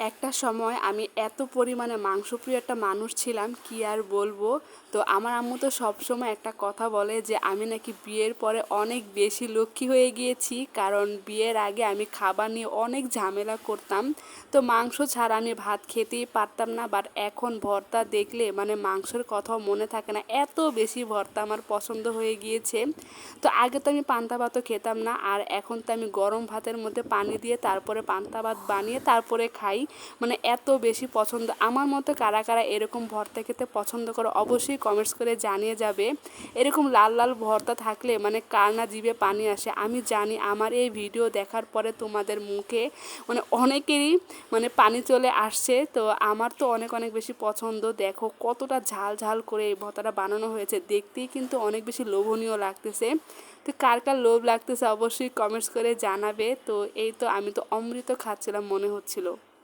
একটা সময় আমি এত পরিমাণে মাংসপ্রিয় একটা মানুষ ছিলাম কি আর বলবো। তো আমার আম্মু তো সবসময় একটা কথা বলে যে আমি নাকি বিয়ের পরে অনেক বেশি লক্ষ্মী হয়ে গিয়েছি, কারণ বিয়ের আগে আমি খাবার নিয়ে অনেক ঝামেলা করতাম। তো মাংস ছাড়া আমি ভাত খেতেই পারতাম না, বাট এখন ভর্তা দেখলে মানে মাংসের কথাও মনে থাকে না, এত বেশি ভর্তা আমার পছন্দ হয়ে গিয়েছে। তো আগে তো আমি পান্তা ভাতও খেতাম না, আর এখন তো আমি গরম ভাতের মধ্যে পানি দিয়ে তারপরে পান্তা ভাত বানিয়ে তারপরে খাই। মানে এত বেশি পছন্দ। আমার মতো কারা কারা এরকম ভর্তা খেতে পছন্দ করে অবশ্যই কমেন্টস করে জানিয়ে যাবে। এরকম লাল লাল ভর্তা থাকলে মানে কার না জিভে পানি আসে। আমি জানি আমার এই ভিডিও দেখার পরে তোমাদের মুখে মানে অনেকেরই মানে পানি চলে আসছে। তো আমার তো অনেক অনেক বেশি পছন্দ। দেখো কতটা ঝাল ঝাল করে এই ভর্তাটা বানানো হয়েছে, দেখতেই কিন্তু অনেক বেশি লোভনীয় লাগতেছে। তো কার কার লোভ লাগতেছে অবশ্যই কমেন্টস করে জানাবে। তো এই তো আমি তো অমৃত খাচ্ছিলাম মনে হচ্ছিল।